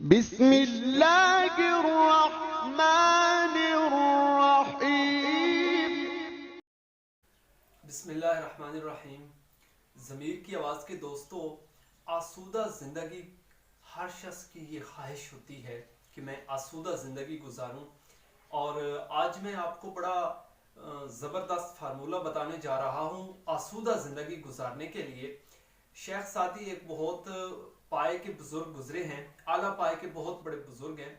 بسم اللہ الرحمن الرحیم۔ بسم اللہ الرحمن الرحیم۔ ضمیر کی آواز کے دوستو، آسودہ زندگی ہر شخص کی یہ خواہش ہوتی ہے کہ میں آسودہ زندگی گزاروں، اور آج میں آپ کو بڑا زبردست فارمولہ بتانے جا رہا ہوں آسودہ زندگی گزارنے کے لیے۔ شیخ سعدی ایک بہت پائے کے بزرگ گزرے ہیں، اعلیٰ پائے کے بہت بڑے بزرگ ہیں۔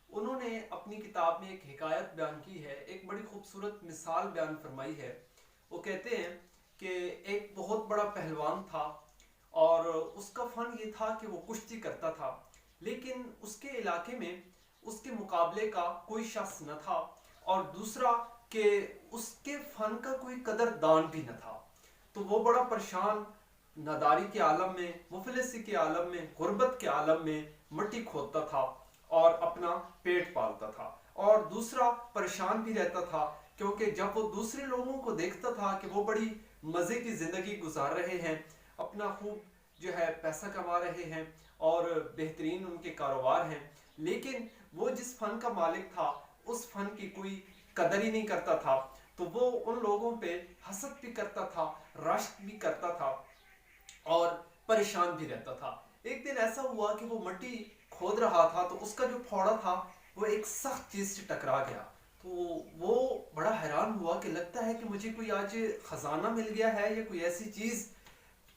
انہوں نے اپنی کتاب میں ایک حکایت بیان کی ہے، ایک بڑی خوبصورت مثال بیان فرمائی ہے۔ وہ کہتے ہیں کہ ایک بہت بڑا پہلوان تھا، اور اس کا فن یہ تھا کہ وہ کشتی کرتا تھا، لیکن اس کے علاقے میں اس کے مقابلے کا کوئی شخص نہ تھا، اور دوسرا کہ اس کے فن کا کوئی قدردان بھی نہ تھا۔ تو وہ بڑا پریشان، ناداری کے عالم میں، مفلسی کے عالم میں، غربت کے عالم میں مٹی کھودتا تھا اور اپنا پیٹ پالتا تھا، اور دوسرا پریشان بھی رہتا تھا، کیونکہ جب وہ دوسرے لوگوں کو دیکھتا تھا کہ وہ بڑی مزے کی زندگی گزار رہے ہیں، اپنا خوب جو ہے پیسہ کما رہے ہیں اور بہترین ان کے کاروبار ہیں، لیکن وہ جس فن کا مالک تھا اس فن کی کوئی قدر ہی نہیں کرتا تھا، تو وہ ان لوگوں پہ حسد بھی کرتا تھا، رشک بھی کرتا تھا اور پریشان بھی رہتا تھا۔ ایک دن ایسا ہوا کہ وہ مٹی کھود رہا تھا، تو اس کا جو پھوڑا تھا وہ ایک سخت چیز سے ٹکرا گیا۔ تو وہ بڑا حیران ہوا کہ لگتا ہے کہ مجھے کوئی آج خزانہ مل گیا ہے یا کوئی ایسی چیز،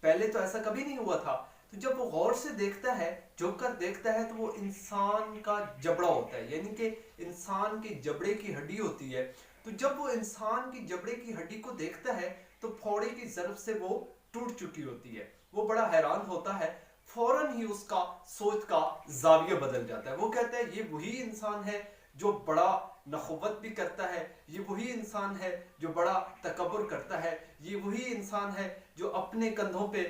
پہلے تو ایسا کبھی نہیں ہوا تھا۔ تو جب وہ غور سے دیکھتا ہے، جھک کر دیکھتا ہے، تو وہ انسان کا جبڑا ہوتا ہے، یعنی کہ انسان کے جبڑے کی ہڈی ہوتی ہے۔ تو جب وہ انسان کی جبڑے کی ہڈی کو دیکھتا ہے تو پھوڑے کی ضرب سے وہ ٹوٹ چکی ہوتی ہے۔ وہ بڑا حیران ہوتا ہے، فوراً ہی اس کا سوچ کا زاویہ بدل جاتا ہے۔ وہ کہتا ہے یہ وہی انسان ہے جو بڑا نخوت بھی کرتا ہے، یہ وہی انسان ہے جو بڑا تکبر کرتا ہے، یہ وہی انسان ہے جو اپنے کندھوں پہ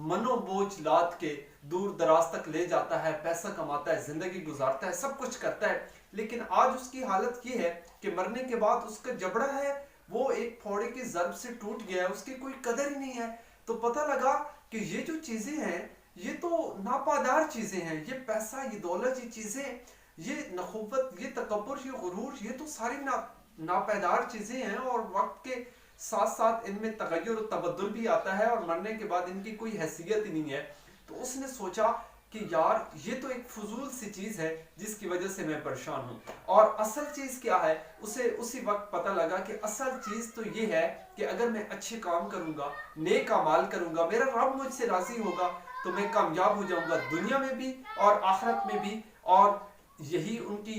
منو بوجھ لاد کے دور دراز تک لے جاتا ہے، پیسہ کماتا ہے، زندگی گزارتا ہے، سب کچھ کرتا ہے، لیکن آج اس کی حالت یہ ہے کہ مرنے کے بعد اس کا جبڑا ہے وہ ایک پھوڑے کی ضرب سے ٹوٹ گیا ہے، اس کی کوئی قدر ہی نہیں ہے۔ تو پتہ لگا کہ یہ جو چیزیں ہیں یہ تو ناپائیدار چیزیں ہیں، یہ پیسہ، یہ دولت، یہ چیزیں، یہ نخوت، یہ تکبر، یہ غرور، یہ تو ساری ناپائیدار چیزیں ہیں، اور وقت کے ساتھ ساتھ ان میں تغیر و تبدل بھی آتا ہے، اور مرنے کے بعد ان کی کوئی حیثیت ہی نہیں ہے۔ تو اس نے سوچا کہ یار یہ تو ایک فضول سی چیز ہے جس کی وجہ سے میں پریشان ہوں، اور اصل چیز کیا ہے اسے اسی وقت پتہ لگا کہ اصل چیز تو یہ ہے کہ اگر میں اچھے کام کروں گا، نیک اعمال کروں گا، میرا رب مجھ سے راضی ہوگا، تو میں کامیاب ہو جاؤں گا دنیا میں بھی اور آخرت میں بھی۔ اور یہی ان کی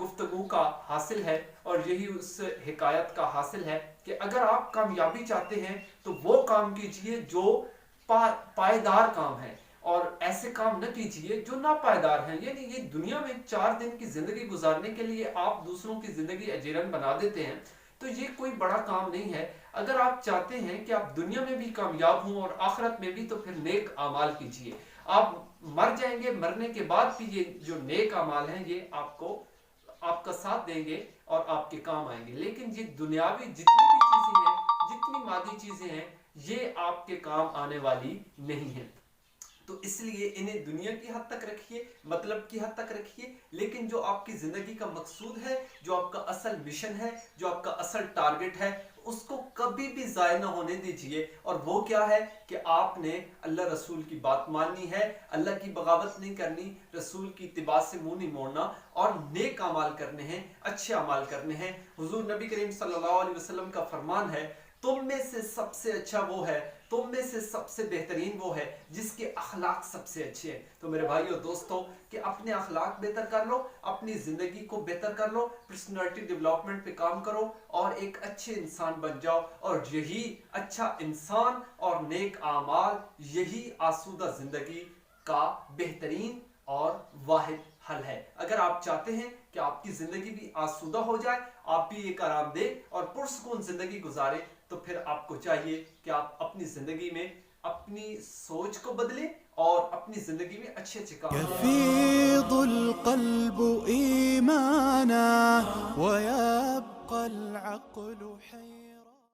گفتگو کا حاصل ہے، اور یہی اس حکایت کا حاصل ہے کہ اگر آپ کامیابی چاہتے ہیں تو وہ کام کیجئے جو پائیدار کام ہے، اور ایسے کام نہ کیجئے جو ناپائیدار ہیں۔ یعنی یہ دنیا میں 4 دن کی زندگی گزارنے کے لیے آپ دوسروں کی زندگی اجیرن بنا دیتے ہیں، تو یہ کوئی بڑا کام نہیں ہے۔ اگر آپ چاہتے ہیں کہ آپ دنیا میں بھی کامیاب ہوں اور آخرت میں بھی، تو پھر نیک اعمال کیجئے۔ آپ مر جائیں گے، مرنے کے بعد بھی یہ جو نیک اعمال ہیں یہ آپ کا ساتھ دیں گے اور آپ کے کام آئیں گے، لیکن یہ دنیاوی جتنی بھی چیزیں ہیں، جتنی مادی چیزیں ہیں، یہ آپ کے کام آنے والی نہیں ہیں۔ تو اس لیے انہیں دنیا کی حد تک رکھیے، مطلب کی حد تک رکھیے، لیکن جو آپ کی زندگی کا مقصود ہے، جو آپ کا اصل مشن ہے، جو آپ کا اصل ٹارگٹ ہے، اس کو کبھی بھی ضائع نہ ہونے دیجئے۔ اور وہ کیا ہے کہ آپ نے اللہ رسول کی بات ماننی ہے، اللہ کی بغاوت نہیں کرنی، رسول کی اتباع سے منہ نہیں موڑنا، اور نیک اعمال کرنے ہیں، اچھے اعمال کرنے ہیں۔ حضور نبی کریم صلی اللہ علیہ وسلم کا فرمان ہے، تم میں سے سب سے اچھا وہ ہے، تم میں سے سب سے بہترین وہ ہے جس کے اخلاق سب سے اچھے ہیں۔ تو میرے بھائیو دوستو، کہ اپنے اخلاق بہتر کر لو، اپنی زندگی کو بہتر کر لو، پرسنالٹی ڈیولپمنٹ پہ کام کرو، اور ایک اچھے انسان بن جاؤ، اور یہی اچھا انسان اور نیک اعمال، یہی آسودہ زندگی کا بہترین اور واحد حل ہے۔ اگر آپ چاہتے ہیں کہ آپ کی زندگی بھی آسودہ ہو جائے، آپ بھی ایک آرام دہ اور پرسکون زندگی گزاریں، تو پھر آپ کو چاہیے کہ آپ اپنی زندگی میں اپنی سوچ کو بدلیں اور اپنی زندگی میں اچھے اچھے کام کریں۔ يفيض القلب إيمانا ويبقى العقل حيا